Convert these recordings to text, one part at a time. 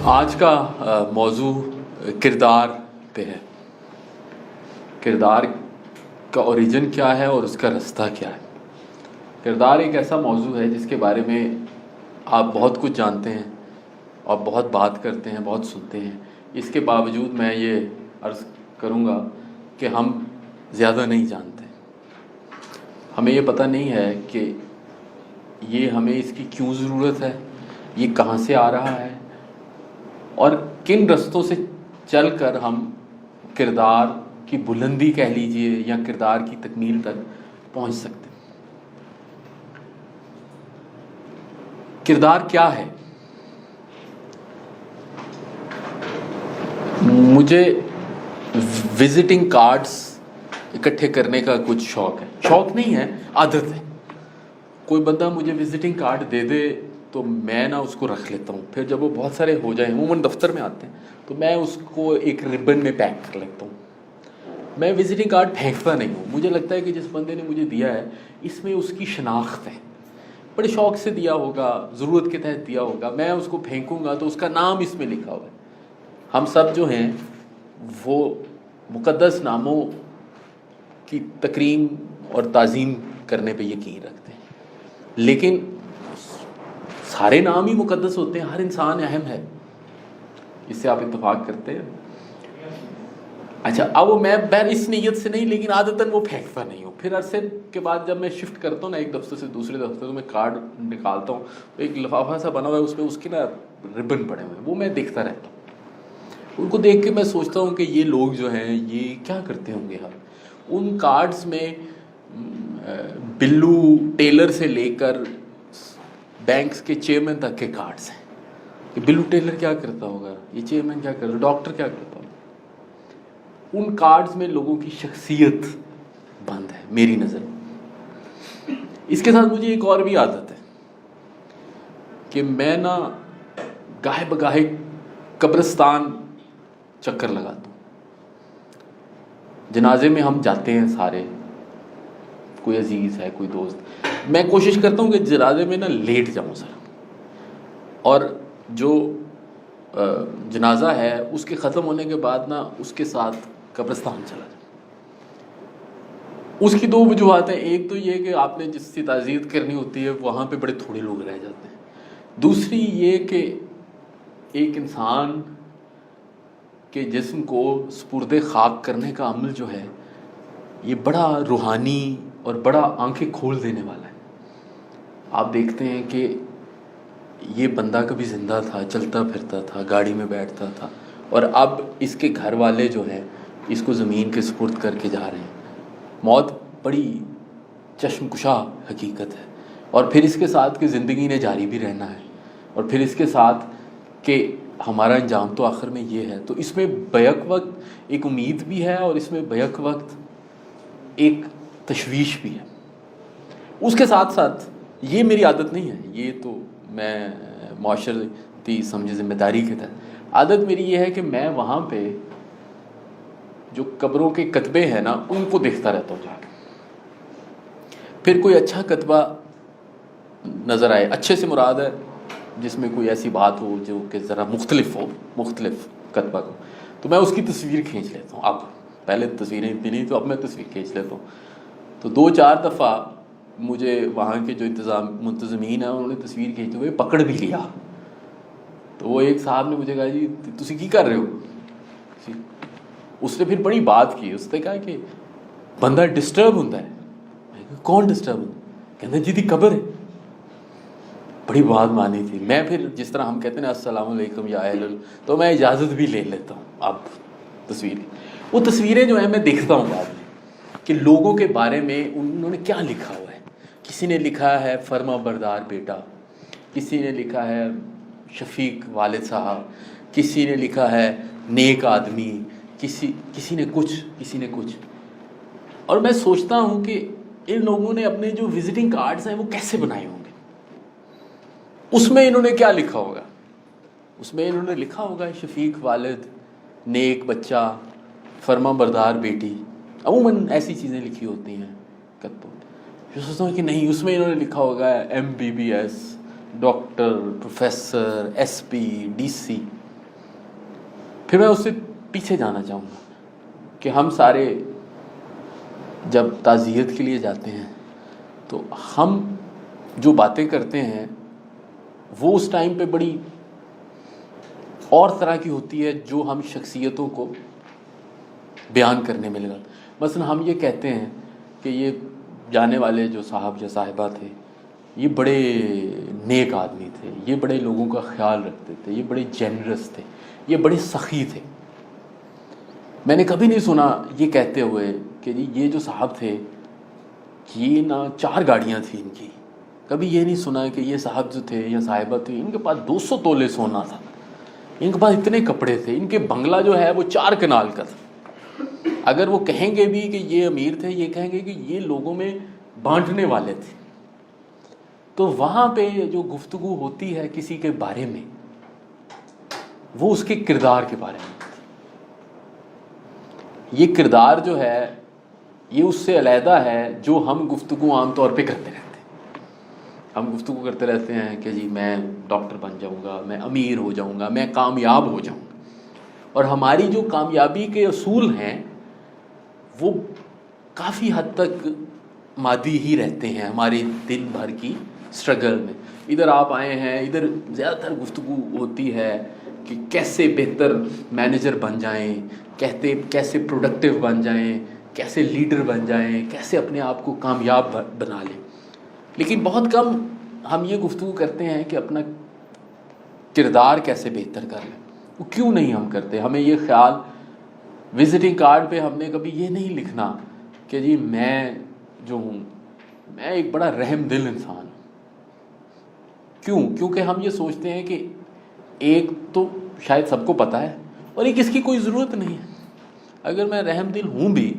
آج کا موضوع کردار پہ ہے. کردار کا اوریجن کیا ہے اور اس کا رستہ کیا ہے. کردار ایک ایسا موضوع ہے جس کے بارے میں آپ بہت کچھ جانتے ہیں اور بہت بات کرتے ہیں، بہت سنتے ہیں. اس کے باوجود میں یہ عرض کروں گا کہ ہم زیادہ نہیں جانتے. ہمیں یہ پتہ نہیں ہے کہ یہ ہمیں اس کی کیوں ضرورت ہے، یہ کہاں سے آ رہا ہے، اور کن رستوں سے چل کر ہم کردار کی بلندی کہہ لیجئے یا کردار کی تکمیل تک پہنچ سکتے ہیں. کردار کیا ہے؟ مجھے وزٹنگ کارڈز اکٹھے کرنے کا کچھ شوق ہے. شوق نہیں ہے، عادت ہے. کوئی بندہ مجھے وزٹنگ کارڈ دے دے تو میں نا اس کو رکھ لیتا ہوں. پھر جب وہ بہت سارے ہو جائیں، عموماً دفتر میں آتے ہیں، تو میں اس کو ایک ربن میں پیک کر لیتا ہوں. میں وزٹنگ کارڈ پھینکتا نہیں ہوں. مجھے لگتا ہے کہ جس بندے نے مجھے دیا ہے اس میں اس کی شناخت ہے، بڑے شوق سے دیا ہوگا، ضرورت کے تحت دیا ہوگا. میں اس کو پھینکوں گا تو اس کا نام اس میں لکھا ہوا ہے. ہم سب جو ہیں وہ مقدس ناموں کی تکریم اور تعظیم کرنے پہ یقین رکھتے ہیں، لیکن سارے نام ہی مقدس ہوتے ہیں. ہر انسان اہم ہے، اس سے آپ اتفاق کرتے ہیں. اچھا، اب وہ میں بہر اس نیت سے نہیں، لیکن عادتاً وہ پھینکتا نہیں ہوں. پھر عرصے کے بعد جب میں شفٹ کرتا ہوں نا ایک دفتر سے دوسرے دفتر، تو میں کارڈ نکالتا ہوں، ایک لفافہ سا بنا ہوا ہے، اس پہ اس کے نا ربن پڑے ہوئے ہیں، وہ میں دیکھتا رہتا ہوں. ان کو دیکھ کے میں سوچتا ہوں کہ یہ لوگ جو ہیں یہ کیا کرتے ہوں گے. ان کارڈز میں بلو ٹیلر سے لے کر بینکس کے چیئرمین تک کے کارڈز ہیں. کہ بلو ٹیلر کیا کرتا ہوگا، یہ چیئرمین کیا کرتا، ڈاکٹر کیا کرتا ہوگا. ان کارڈز میں لوگوں کی شخصیت بند ہے میری نظر میں. اس کے ساتھ مجھے ایک اور بھی عادت ہے کہ میں نا گاہے بگاہے قبرستان چکر لگاتا ہوں. جنازے میں ہم جاتے ہیں سارے، کوئی عزیز ہے، کوئی دوست. میں کوشش کرتا ہوں کہ جنازے میں نا لیٹ جاؤں ذرا، اور جو جنازہ ہے اس کے ختم ہونے کے بعد نا اس کے ساتھ قبرستان چلا جاؤں. اس کی دو وجوہات ہیں. ایک تو یہ کہ آپ نے جس سے تعزیت کرنی ہوتی ہے وہاں پہ بڑے تھوڑے لوگ رہ جاتے ہیں. دوسری یہ کہ ایک انسان کے جسم کو سپرد خاک کرنے کا عمل جو ہے یہ بڑا روحانی اور بڑا آنکھیں کھول دینے والا ہے. آپ دیکھتے ہیں کہ یہ بندہ کبھی زندہ تھا، چلتا پھرتا تھا، گاڑی میں بیٹھتا تھا، اور اب اس کے گھر والے جو ہیں اس کو زمین کے سپرد کر کے جا رہے ہیں. موت بڑی چشم کشا حقیقت ہے. اور پھر اس کے ساتھ کہ زندگی نے جاری بھی رہنا ہے، اور پھر اس کے ساتھ کہ ہمارا انجام تو آخر میں یہ ہے. تو اس میں بیک وقت ایک امید بھی ہے اور اس میں بیک وقت ایک تشویش بھی ہے. اس کے ساتھ ساتھ یہ میری عادت نہیں ہے، یہ تو میں معاشرتی سمجھے ذمہ داری کے تحت عادت میری یہ ہے کہ میں وہاں پہ جو قبروں کے کتبے ہیں نا ان کو دیکھتا رہتا ہوں جا کے. پھر کوئی اچھا کتبہ نظر آئے، اچھے سے مراد ہے جس میں کوئی ایسی بات ہو جو کہ ذرا مختلف ہو، مختلف کتبہ کو، تو میں اس کی تصویر کھینچ لیتا ہوں. اب پہلے تصویریں اتنی نہیں، تو اب میں تصویر کھینچ لیتا ہوں. تو 2-4 دفعہ مجھے وہاں کے جو منتظمین ہیں انہوں نے تصویر کھینچتے ہوئے پکڑ بھی لیا. تو وہ ایک صاحب نے مجھے کہا جی تسی کی کر رہے ہو. اس نے پھر بڑی بات کی. اس نے کہا کہ بندہ ڈسٹرب ہوتا ہے. میں کہا کون ڈسٹرب ہوتا ہے؟ کہنا جی دی قبر ہے. بڑی بات مانی تھی. میں پھر جس طرح ہم کہتے ہیں السلام علیکم یا اہل، تو میں اجازت بھی لے لیتا ہوں. اب وہ تصویریں جو ہیں میں دیکھتا ہوں بعد میں کہ لوگوں کے بارے میں انہوں نے کیا لکھا ہوا ہے. کسی نے لکھا ہے فرما بردار بیٹا، کسی نے لکھا ہے شفیق والد صاحب، کسی نے لکھا ہے نیک آدمی، کسی نے کچھ. اور میں سوچتا ہوں کہ ان لوگوں نے اپنے جو وزٹنگ کارڈز ہیں وہ کیسے بنائے ہوں گے. اس میں انہوں نے کیا لکھا ہوگا؟ اس میں انہوں نے لکھا ہوگا شفیق والد، نیک بچہ، فرما بردار بیٹی. عموماً ایسی چیزیں لکھی ہوتی ہیں کتبوں. جو سوچتا ہوں کہ نہیں، اس میں انہوں نے لکھا ہوگا MBBS، doctor, professor, SP، DC. پھر میں اس سے پیچھے جانا چاہوں گا کہ ہم سارے جب تعزیت کے لیے جاتے ہیں تو ہم جو باتیں کرتے ہیں وہ اس ٹائم پہ بڑی اور طرح کی ہوتی ہے جو ہم شخصیتوں کو بیان کرنے میں لگا. مثلا ہم یہ کہتے ہیں کہ یہ جانے والے جو صاحب یا صاحبہ تھے یہ بڑے نیک آدمی تھے, یہ بڑے لوگوں کا خیال رکھتے تھے, یہ بڑے جینرس تھے, یہ بڑے سخی تھے. میں نے کبھی نہیں سنا یہ کہتے ہوئے کہ جی یہ جو صاحب تھے یہ نا 4 گاڑیاں تھیں ان کی. کبھی یہ نہیں سنا کہ یہ صاحب جو تھے یا صاحبہ تھی ان کے پاس 200 تولے سونا تھا, ان کے پاس اتنے کپڑے تھے, ان کے بنگلہ جو ہے وہ 4 کنال کا تھا. اگر وہ کہیں گے بھی کہ یہ امیر تھے, یہ کہیں گے کہ یہ لوگوں میں بانٹنے والے تھے. تو وہاں پہ جو گفتگو ہوتی ہے کسی کے بارے میں وہ اس کے کردار کے بارے میں. یہ کردار جو ہے یہ اس سے علیحدہ ہے جو ہم گفتگو عام طور پہ کرتے رہتے ہیں. ہم گفتگو کرتے رہتے ہیں کہ جی میں ڈاکٹر بن جاؤں گا, میں امیر ہو جاؤں گا, میں کامیاب ہو جاؤں گا. اور ہماری جو کامیابی کے اصول ہیں وہ کافی حد تک مادی ہی رہتے ہیں ہمارے دن بھر کی سٹرگل میں. ادھر آپ آئے ہیں, ادھر زیادہ تر گفتگو ہوتی ہے کہ کیسے بہتر مینیجر بن جائیں, کیسے پروڈکٹیو بن جائیں, کیسے لیڈر بن جائیں, کیسے اپنے آپ کو کامیاب بنا لیں. لیکن بہت کم ہم یہ گفتگو کرتے ہیں کہ اپنا کردار کیسے بہتر کر لیں. وہ کیوں نہیں ہم کرتے؟ ہمیں یہ خیال وزٹنگ کارڈ پہ ہم نے کبھی یہ نہیں لکھنا کہ جی میں جو ہوں میں ایک بڑا رحم دل انسان ہوں. کیونکہ ہم یہ سوچتے ہیں کہ ایک تو شاید سب کو پتہ ہے اور ایک اس کی کوئی ضرورت نہیں ہے. اگر میں رحم دل ہوں بھی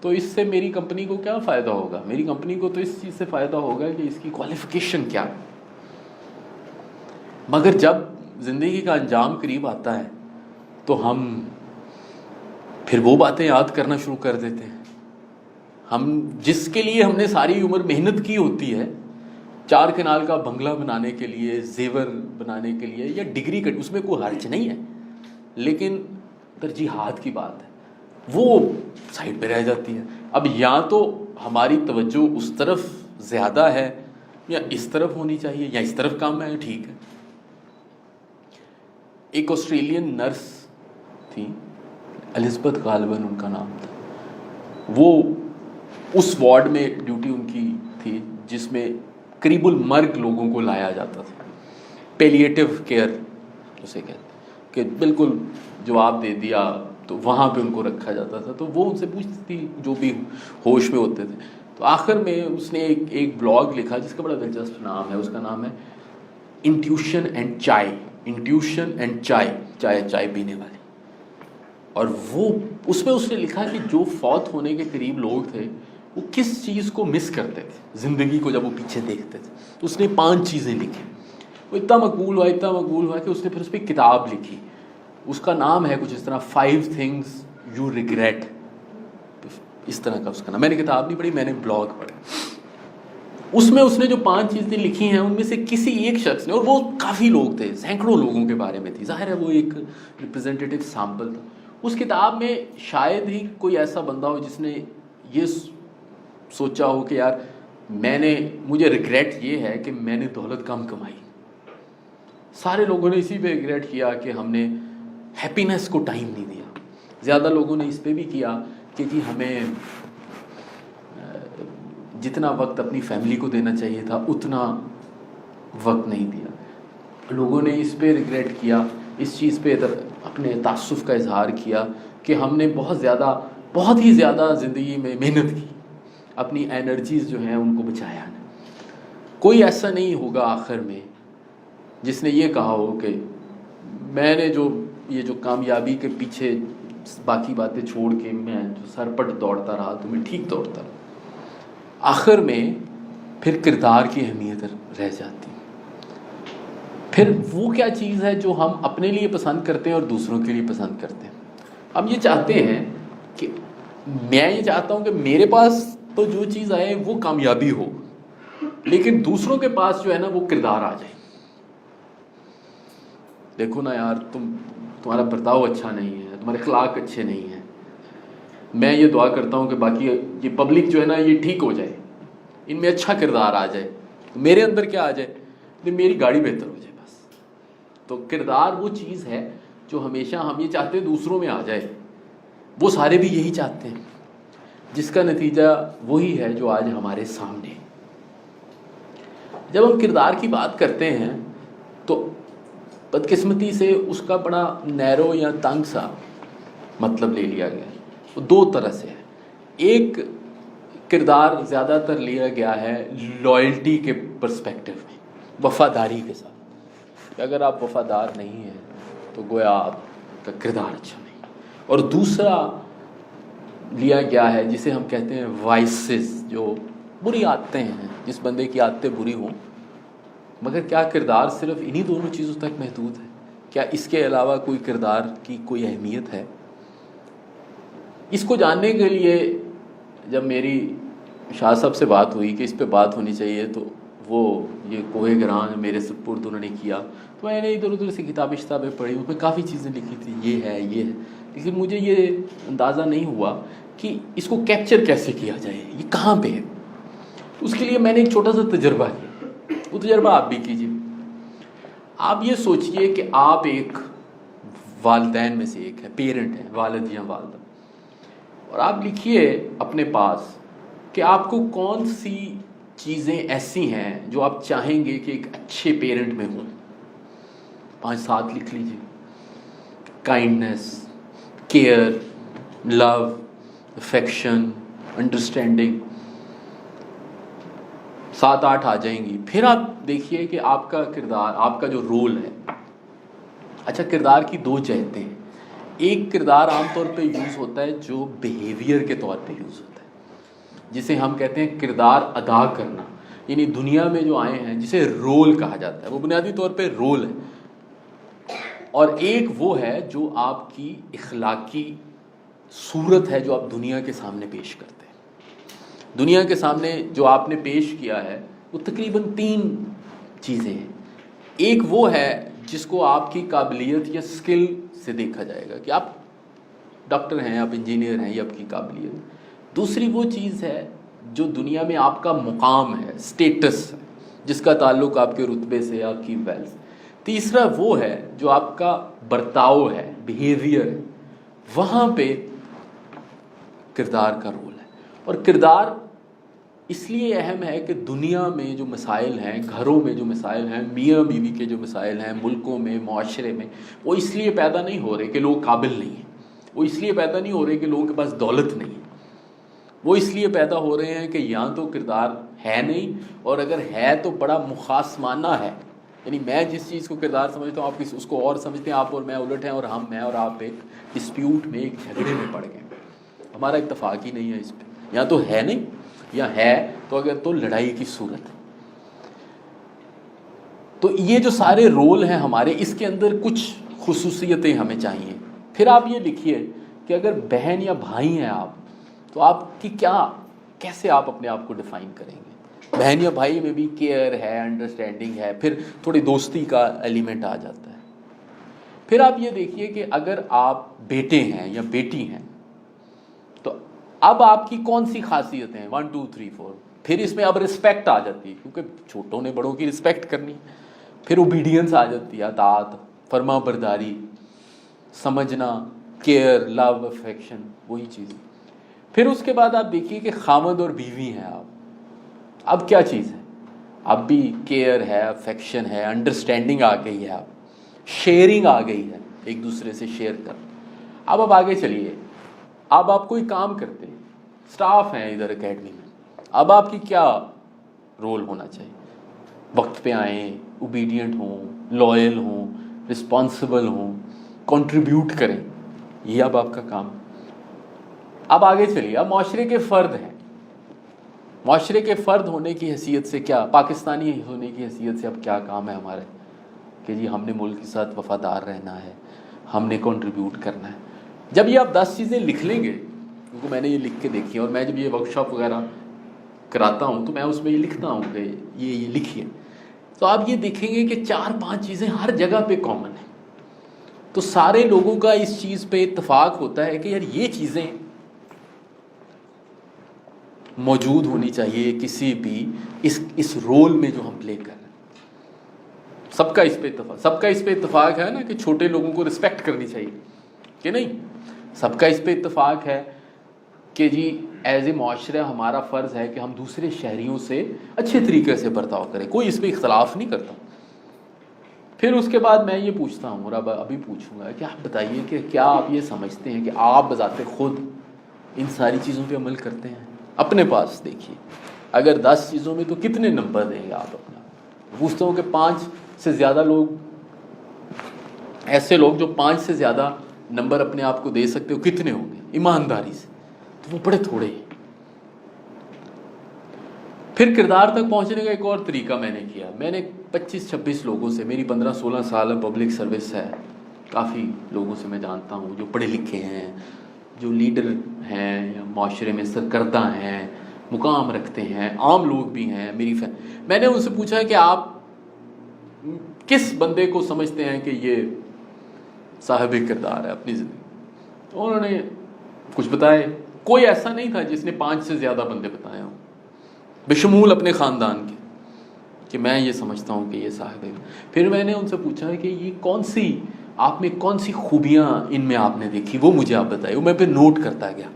تو اس سے میری کمپنی کو کیا فائدہ ہوگا؟ میری کمپنی کو تو اس چیز سے فائدہ ہوگا کہ اس کی کوالیفیکیشن کیا ہے. مگر جب زندگی کا انجام قریب آتا ہے تو ہم پھر وہ باتیں یاد کرنا شروع کر دیتے ہیں. ہم جس کے لیے ہم نے ساری عمر محنت کی ہوتی ہے, 4 کنال کا بنگلہ بنانے کے لیے, زیور بنانے کے لیے, یا ڈگری کا, اس میں کوئی حرج نہیں ہے, لیکن ترجیحات کی بات ہے, وہ سائڈ پہ رہ جاتی ہے. اب یا تو ہماری توجہ اس طرف زیادہ ہے یا اس طرف ہونی چاہیے, یا اس طرف کام ہے, ٹھیک ہے. ایک آسٹریلین نرس تھی, الزبتھ غالباً ان کا نام تھا. وہ اس وارڈ میں ڈیوٹی ان کی تھی جس میں قریب المرگ لوگوں کو لایا جاتا تھا. پیلیٹیو کیئر اسے کہتے ہیں, کہ بالکل جواب دے دیا تو وہاں پہ ان کو رکھا جاتا تھا. تو وہ ان سے پوچھتی تھی جو بھی ہوش میں ہوتے تھے. تو آخر میں اس نے ایک بلاگ لکھا جس کا بڑا دلچسپ نام ہے. اس کا نام ہے انٹیوشن اینڈ چائے. انٹیوشن اینڈ چائے پینے والی. اور وہ اس میں اس نے لکھا کہ جو فوت ہونے کے قریب لوگ تھے وہ کس چیز کو مس کرتے تھے زندگی کو جب وہ پیچھے دیکھتے تھے. تو اس نے 5 چیزیں لکھی. وہ اتنا مقبول ہوا کہ اس نے پھر اس پہ کتاب لکھی. اس کا نام ہے کچھ اس طرح 5 things you regret, اس طرح کا اس کا نام. میں نے کتاب نہیں پڑھی, میں نے بلاگ پڑھا. اس میں اس نے جو 5 چیزیں لکھی ہیں ان میں سے کسی ایک شخص نے, اور وہ کافی لوگ تھے, سینکڑوں لوگوں کے بارے میں تھی, ظاہر ہے وہ ایک ریپرزینٹیٹیو سیمپل تھا. اس کتاب میں شاید ہی کوئی ایسا بندہ ہو جس نے یہ سوچا ہو کہ یار مجھے ریگریٹ یہ ہے کہ میں نے دولت کم کمائی. سارے لوگوں نے اسی پہ ریگریٹ کیا کہ ہم نے ہیپینس کو ٹائم نہیں دیا. زیادہ لوگوں نے اس پہ بھی کیا کہ جی ہمیں جتنا وقت اپنی فیملی کو دینا چاہیے تھا اتنا وقت نہیں دیا. لوگوں نے اس پہ ریگریٹ کیا, اس چیز پہ اپنے تعصف کا اظہار کیا کہ ہم نے بہت ہی زیادہ زندگی میں محنت کی, اپنی انرجیز جو ہیں ان کو بچایا نہیں. کوئی ایسا نہیں ہوگا آخر میں جس نے یہ کہا ہو کہ میں نے جو کامیابی کے پیچھے باقی باتیں چھوڑ کے میں جو سرپٹ دوڑتا رہا تو میں ٹھیک دوڑتا رہا. آخر میں پھر کردار کی اہمیت رہ جاتی. پھر وہ کیا چیز ہے جو ہم اپنے لیے پسند کرتے ہیں اور دوسروں کے لیے پسند کرتے ہیں. ہم یہ چاہتے ہیں کہ میں یہ چاہتا ہوں کہ میرے پاس تو جو چیز آئے وہ کامیابی ہو, لیکن دوسروں کے پاس جو ہے نا وہ کردار آ جائے. دیکھو نا یار, تمہارا برتاؤ اچھا نہیں ہے، تمہارے اخلاق اچھے نہیں ہیں، میں یہ دعا کرتا ہوں کہ باقی یہ پبلک جو ہے نا یہ ٹھیک ہو جائے، ان میں اچھا کردار آ جائے، میرے اندر کیا آ جائے، میری گاڑی بہتر ہو جائے بس. تو کردار وہ چیز ہے جو ہمیشہ ہم یہ چاہتے ہیں دوسروں میں آ جائے، وہ سارے بھی یہی چاہتے ہیں، جس کا نتیجہ وہی ہے جو آج ہمارے سامنے. جب ہم کردار کی بات کرتے ہیں تو بدقسمتی سے اس کا بڑا نیرو یا تنگ سا مطلب لے لیا گیا. وہ دو طرح سے ہے. ایک کردار زیادہ تر لیا گیا ہے لائلٹی کے پرسپیکٹو میں، وفاداری کے ساتھ، کہ اگر آپ وفادار نہیں ہیں تو گویا آپ کا کردار اچھا نہیں. اور دوسرا لیا گیا ہے جسے ہم کہتے ہیں وائسز، جو بری عادتیں ہیں، جس بندے کی عادتیں بری ہوں مگر کیا کردار صرف انہی دونوں چیزوں تک محدود ہے؟ کیا اس کے علاوہ کوئی کردار کی کوئی اہمیت ہے؟ اس کو جاننے کے لیے جب میری شاہ صاحب سے بات ہوئی کہ اس پہ بات ہونی چاہیے، تو وہ یہ کوہ گراں میرے سپرد انہوں نے کیا، تو میں نے ادھر ادھر سے کتابیں پڑھی، اس میں کافی چیزیں لکھی تھی، یہ ہے یہ ہے، لیکن مجھے یہ اندازہ نہیں ہوا کہ اس کو کیپچر کیسے کیا جائے، یہ کہاں پہ ہے. اس کے لیے میں نے ایک چھوٹا سا تجربہ کیا، وہ تجربہ آپ بھی کیجیے. آپ یہ سوچئے کہ آپ ایک والدین میں سے ایک ہے، پیرنٹ ہیں، والد یا والدہ، اور آپ لکھیے اپنے پاس کہ آپ کو کون سی چیزیں ایسی ہیں جو آپ چاہیں گے کہ ایک اچھے پیرنٹ میں ہوں. 5-7 لکھ لیجیے. کائنڈنس، کیئر، لو، افیکشن، انڈرسٹینڈنگ، 7-8 آ جائیں گی. پھر آپ دیکھیے کہ آپ کا کردار، آپ کا جو رول ہے. اچھا، کردار کی 2 جہتیں ہیں. ایک کردار عام طور پہ یوز ہوتا ہے جو بیہیویئر کے طور پہ یوز ہوتا ہے، جسے ہم کہتے ہیں کردار ادا کرنا، یعنی دنیا میں جو آئے ہیں جسے رول کہا جاتا ہے، وہ بنیادی طور پہ رول ہے. اور ایک وہ ہے جو آپ کی اخلاقی صورت ہے جو آپ دنیا کے سامنے پیش کرتے ہیں. دنیا کے سامنے جو آپ نے پیش کیا ہے وہ تقریباً 3 چیزیں ہیں. ایک وہ ہے جس کو آپ کی قابلیت یا سکل سے دیکھا جائے گا کہ آپ ڈاکٹر ہیں، آپ انجینئر ہیں، یہ آپ کی قابلیت. دوسری وہ چیز ہے جو دنیا میں آپ کا مقام ہے، سٹیٹس، جس کا تعلق آپ کے رتبے سے، آپ کی ویلتھ. تیسرا وہ ہے جو آپ کا برتاؤ ہے، بیہیویئر ہے، وہاں پہ کردار کا رول ہے. اور کردار اس لیے اہم ہے کہ دنیا میں جو مسائل ہیں، گھروں میں جو مسائل ہیں، میاں بیوی کے جو مسائل ہیں، ملکوں میں، معاشرے میں، وہ اس لیے پیدا نہیں ہو رہے کہ لوگ قابل نہیں ہیں، وہ اس لیے پیدا نہیں ہو رہے کہ لوگوں کے پاس دولت نہیں ہے، وہ اس لیے پیدا ہو رہے ہیں کہ یہاں تو کردار ہے نہیں، اور اگر ہے تو بڑا مخاصمانہ ہے. یعنی میں جس چیز کو کردار سمجھتا ہوں، آپ اس کو اور سمجھتے ہیں، آپ اور میں الٹ ہیں، اور میں اور آپ ایک ڈسپیوٹ میں، ایک جھگڑے میں پڑ گئے. ہمارا اتفاق ہی نہیں ہے اس پہ، یا تو ہے نہیں یا ہے تو اگر تو لڑائی کی صورت ہے. تو یہ جو سارے رول ہیں ہمارے، اس کے اندر کچھ خصوصیتیں ہمیں چاہیے. پھر آپ یہ لکھیے کہ اگر بہن یا بھائی ہیں آپ، تو آپ کی کیسے آپ اپنے آپ کو ڈیفائن کریں گے. بہن یا بھائی میں بھی کیئر ہے، انڈرسٹینڈنگ ہے، پھر تھوڑی دوستی کا ایلیمنٹ آ جاتا ہے. پھر آپ یہ دیکھیے کہ اگر آپ بیٹے ہیں یا بیٹی ہیں تو اب آپ کی کون سی خاصیتیں ہیں، 1 2 3 4. پھر اس میں اب رسپیکٹ آ جاتی ہے، کیونکہ چھوٹوں نے بڑوں کی رسپیکٹ کرنی. پھر اوبیڈینس آ جاتی ہے، اطاعت، فرما برداری، سمجھنا، کیئر، لو، افیکشن، وہی چیز. پھر اس کے بعد آپ دیکھیے کہ خامد اور بیوی ہیں آپ. اب کیا چیز ہے؟ اب بھی کیئر ہے، افیکشن ہے، انڈرسٹینڈنگ آ گئی ہے، آپ شیئرنگ آ گئی ہے، ایک دوسرے سے شیئر کر. اب آگے چلیے، اب آپ کوئی کام کرتے ہیں، سٹاف ہیں ادھر اکیڈمی میں، اب آپ کی کیا رول ہونا چاہیے؟ وقت پہ آئیں، اوبیڈینٹ ہوں، لائل ہوں، رسپانسبل ہوں، کنٹریبیوٹ کریں، یہ اب آپ کا کام. اب آگے چلیے، اب معاشرے کے فرد ہیں. معاشرے کے فرد ہونے کی حیثیت سے کیا، پاکستانی ہونے کی حیثیت سے اب کیا کام ہے ہمارے، کہ جی ہم نے ملک کے ساتھ وفادار رہنا ہے، ہم نے کنٹریبیوٹ کرنا ہے. جب یہ آپ 10 چیزیں لکھ لیں گے، کیونکہ میں نے یہ لکھ کے دیکھی، اور میں جب یہ ورک شاپ وغیرہ کراتا ہوں تو میں اس میں یہ لکھتا ہوں کہ یہ لکھیے، تو آپ یہ دیکھیں گے کہ 4-5 چیزیں ہر جگہ پہ کامن ہیں. تو سارے لوگوں کا اس چیز پہ اتفاق ہوتا ہے کہ یار یہ چیزیں موجود ہونی چاہیے کسی بھی اس رول میں جو ہم پلے کر رہے ہیں. سب کا اس پہ اتفاق ہے نا کہ چھوٹے لوگوں کو رسپیکٹ کرنی چاہیے کہ نہیں. سب کا اس پہ اتفاق ہے کہ جی ایز اے معاشرہ ہمارا فرض ہے کہ ہم دوسرے شہریوں سے اچھے طریقے سے برتاؤ کریں. کوئی اس پہ اختلاف نہیں کرتا. پھر اس کے بعد میں یہ پوچھتا ہوں اور ابھی پوچھوں گا کہ آپ بتائیے کہ کیا آپ یہ سمجھتے ہیں کہ آپ بذات خود ان ساری چیزوں پہ عمل کرتے ہیں؟ اپنے پاس دیکھیے, اگر 10 چیزوں میں تو کتنے نمبر دیں گے آپ اپنا؟ پوچھتا ہوں کہ 5 سے زیادہ لوگ, ایسے لوگ جو 5 سے زیادہ نمبر اپنے آپ کو دے سکتے ہو کتنے ہوں گے ایمانداری سے؟ تو وہ بڑے تھوڑے ہیں. پھر کردار تک پہنچنے کا ایک اور طریقہ میں نے کیا. میں نے 25-26 لوگوں سے, میری 15-16 سال پبلک سروس ہے, کافی لوگوں سے میں جانتا ہوں جو پڑھے لکھے ہیں, جو لیڈر ہیں یا معاشرے میں سرکردہ ہیں, مقام رکھتے ہیں, عام لوگ بھی ہیں میری میں نے ان سے پوچھا کہ آپ کس بندے کو سمجھتے ہیں کہ یہ صاحب کردار ہے اپنی زندگی؟ تو انہوں نے کچھ بتائے. کوئی ایسا نہیں تھا جس نے 5 سے زیادہ بندے بتائے ہوں, بشمول اپنے خاندان کے, کہ میں یہ سمجھتا ہوں کہ یہ صاحب ہے. پھر میں نے ان سے پوچھا کہ یہ آپ میں کون سی خوبیاں ان میں آپ نے دیکھی, وہ مجھے آپ بتائیے. میں پھر نوٹ کرتا گیا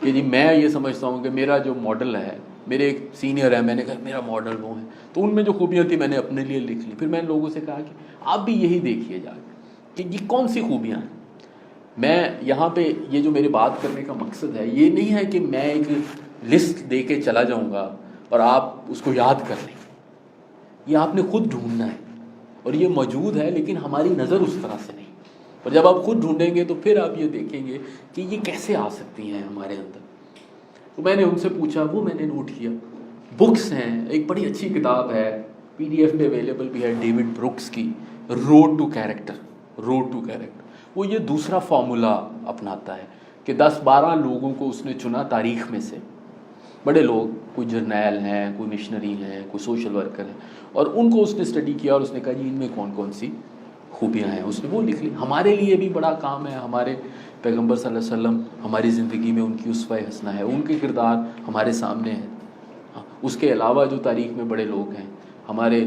کہ جی میں یہ سمجھتا ہوں کہ میرا جو ماڈل ہے, میرے ایک سینئر ہے, میں نے کہا میرا ماڈل وہ ہے, تو ان میں جو خوبیاں تھیں میں نے اپنے لیے لکھ لی. پھر میں نے لوگوں سے کہا کہ آپ بھی یہی دیکھیے جا کے کہ یہ کون سی خوبیاں ہیں. میں یہاں پہ یہ جو میرے بات کرنے کا مقصد ہے یہ نہیں ہے کہ میں ایک لسٹ دے کے چلا جاؤں گا اور آپ اس کو یاد کر لیں. یہ آپ نے خود ڈھونڈنا ہے, اور یہ موجود ہے لیکن ہماری نظر اس طرح سے نہیں. اور جب آپ خود ڈھونڈیں گے تو پھر آپ یہ دیکھیں گے کہ یہ کیسے آ سکتی ہیں ہمارے اندر. تو میں نے ان سے پوچھا, وہ میں نے نوٹ کیا. بکس ہیں, ایک بڑی اچھی کتاب ہے, PDF پہ اویلیبل بھی ہے, ڈیوڈ بروکس کی روڈ ٹو کیریکٹر. وہ یہ دوسرا فارمولا اپناتا ہے کہ 10-12 لوگوں کو اس نے چنا تاریخ میں سے, بڑے لوگ, کوئی جرنیل ہیں, کوئی مشنری ہیں, کوئی سوشل ورکر ہیں, اور ان کو اس نے اسٹڈی کیا اور اس نے کہا جی ان میں کون کون سی خوبیاں ہیں, اس نے وہ لکھ لی. ہمارے لیے بھی بڑا کام ہے. ہمارے پیغمبر صلی اللہ علیہ وسلم ہماری زندگی میں ان کی اسوہ حسنہ ہے, ان کے کردار ہمارے سامنے ہیں. اس کے علاوہ جو تاریخ میں بڑے لوگ ہیں ہمارے,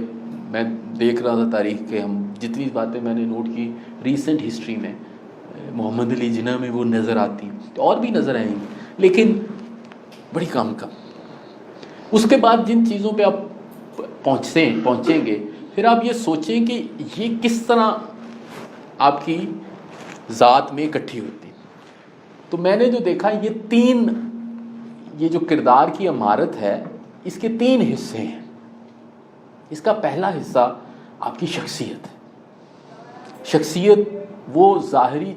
میں دیکھ رہا تھا تاریخ کے, ہم جتنی باتیں میں نے نوٹ کی ریسنٹ ہسٹری میں, محمد علی جناح میں وہ نظر آتی ہیں, تو اور بھی نظر آئیں گی, لیکن بڑی کم. اس کے بعد جن چیزوں پہ آپ پہنچیں گے, پھر آپ یہ سوچیں کہ یہ کس طرح آپ کی ذات میں اکٹھی ہوتی. تو میں نے جو دیکھا یہ جو کردار کی عمارت ہے اس کے 3 حصے ہیں. اس کا پہلا حصہ آپ کی شخصیت ہے. شخصیت وہ ظاہری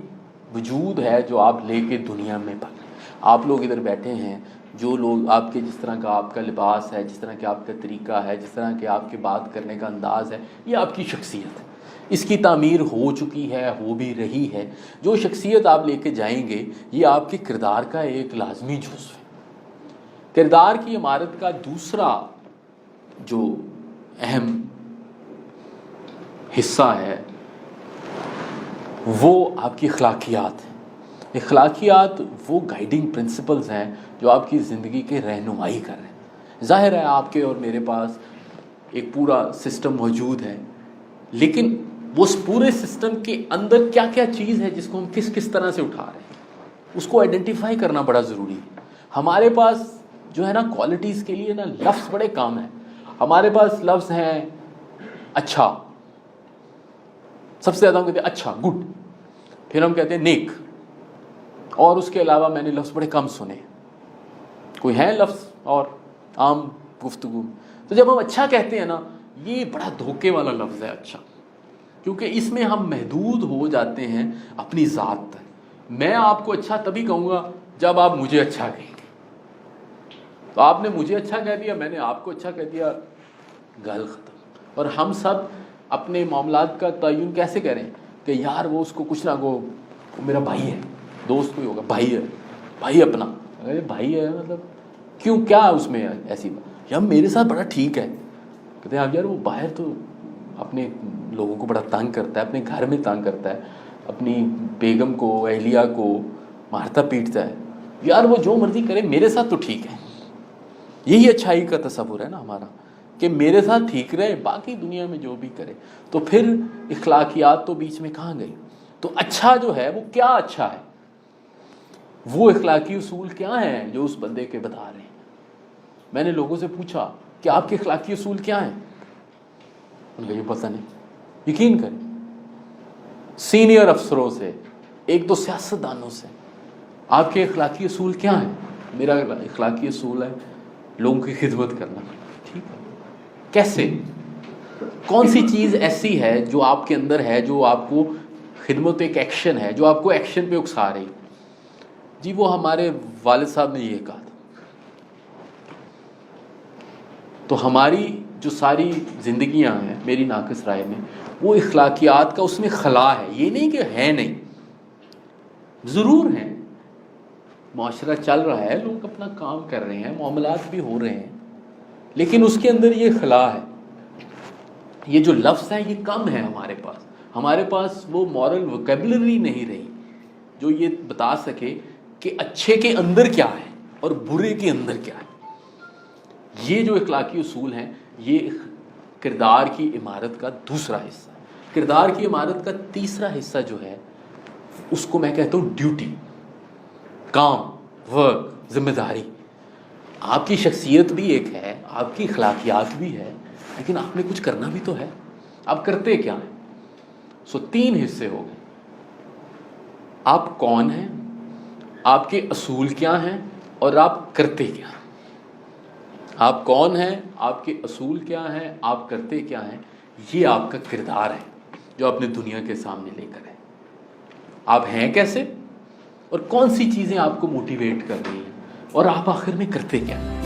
وجود ہے جو آپ لے کے دنیا میں پڑھیں. آپ لوگ ادھر بیٹھے ہیں, جو لوگ آپ کے, جس طرح کا آپ کا لباس ہے, جس طرح کہ آپ کا طریقہ ہے, جس طرح کہ آپ کے بات کرنے کا انداز ہے, یہ آپ کی شخصیت ہے. اس کی تعمیر ہو چکی ہے, ہو بھی رہی ہے. جو شخصیت آپ لے کے جائیں گے یہ آپ کے کردار کا ایک لازمی جزو ہے. کردار کی عمارت کا دوسرا جو اہم حصہ ہے وہ آپ کی اخلاقیات ہیں. اخلاقیات وہ گائیڈنگ پرنسپلز ہیں جو آپ کی زندگی کے رہنمائی کر رہے ہیں. ظاہر ہے آپ کے اور میرے پاس ایک پورا سسٹم موجود ہے, لیکن وہ اس پورے سسٹم کے اندر کیا کیا چیز ہے جس کو ہم کس طرح سے اٹھا رہے ہیں, اس کو آئیڈینٹیفائی کرنا بڑا ضروری ہے. ہمارے پاس جو ہے نا کوالٹیز کے لیے نا لفظ بڑے کام ہیں. ہمارے پاس لفظ ہیں اچھا, سب سے زیادہ ہم کہتے ہیں اچھا, گڈ. پھر ہم کہتے ہیں نیک, اور اس کے علاوہ میں نے لفظ بڑے کم سنے. کوئی ہے لفظ اور عام گفتگو؟ تو جب ہم اچھا کہتے ہیں نا, یہ بڑا دھوکے والا لفظ ہے اچھا, کیونکہ اس میں ہم محدود ہو جاتے ہیں اپنی ذات تک. میں آپ کو اچھا تبھی کہوں گا جب آپ مجھے اچھا کہیں گے. تو آپ نے مجھے اچھا کہہ دیا, میں نے آپ کو اچھا کہہ دیا, گل ختم. اور ہم سب اپنے معاملات کا تعین کیسے کریں کہ یار وہ اس کو کچھ نہ وہ میرا بھائی ہے, دوست کوئی ہوگا, بھائی ہے, بھائی اپنا, بھائی ہے مطلب کیوں, کیا اس میں ایسی بات, یا میرے ساتھ بڑا ٹھیک ہے. کہتے ہیں آپ یار وہ باہر تو اپنے لوگوں کو بڑا تنگ کرتا ہے، اپنے گھر میں تنگ کرتا ہے، اپنی بیگم کو، اہلیہ کو مارتا پیٹتا ہے، یار وہ جو مرضی کرے میرے ساتھ تو ٹھیک ہے. یہی اچھائی کا تصور ہے نا ہمارا، کہ میرے ساتھ ٹھیک رہے، باقی دنیا میں جو بھی کرے. تو پھر اخلاقیات تو بیچ میں کہاں گئی؟ تو اچھا جو ہے وہ کیا اچھا ہے؟ وہ اخلاقی اصول کیا ہیں جو اس بندے کے بتا رہے ہیں؟ میں نے لوگوں سے پوچھا کہ آپ کے اخلاقی اصول کیا ہیں؟ ان کو یہ پتہ نہیں. یقین کریں، سینئر افسروں سے، ایک دو سیاستدانوں سے، آپ کے اخلاقی اصول کیا ہیں؟ میرا اخلاقی اصول ہے لوگوں کی خدمت کرنا. ٹھیک ہے، کیسے؟ کون سی چیز ایسی ہے جو آپ کے اندر ہے، جو آپ کو خدمت ایک ایکشن ہے جو آپ کو ایکشن پہ اکسا رہی؟ جی وہ ہمارے والد صاحب نے یہ کہا تھا. تو ہماری جو ساری زندگیاں ہیں میری ناقص رائے میں، وہ اخلاقیات کا اس میں خلا ہے. یہ نہیں کہ ہے نہیں، ضرور ہیں، معاشرہ چل رہا ہے، لوگ اپنا کام کر رہے ہیں، معاملات بھی ہو رہے ہیں، لیکن اس کے اندر یہ خلا ہے. یہ جو لفظ ہے یہ کم ہے ہمارے پاس وہ مورل ووکیبلری نہیں رہی جو یہ بتا سکے کہ اچھے کے اندر کیا ہے اور برے کے اندر کیا ہے. یہ جو اخلاقی اصول ہیں یہ کردار کی عمارت کا دوسرا حصہ ہے. کردار کی عمارت کا تیسرا حصہ جو ہے اس کو میں کہتا ہوں ڈیوٹی، کام، ورک، ذمہ داری. آپ کی شخصیت بھی ایک ہے، آپ کی اخلاقیات بھی ہے، لیکن آپ نے کچھ کرنا بھی تو ہے. آپ کرتے کیا ہیں؟ سو 3 حصے ہو گئے. آپ کون ہیں، آپ کے اصول کیا ہیں، اور آپ کرتے کیا ہیں. آپ کون ہیں، آپ کے اصول کیا ہیں، آپ کرتے کیا ہیں. یہ آپ کا کردار ہے جو آپ نے دنیا کے سامنے لے کر ہے. آپ ہیں کیسے، اور کون سی چیزیں آپ کو موٹیویٹ کر رہی ہیں، اور آپ آخر میں کرتے کیا ہیں.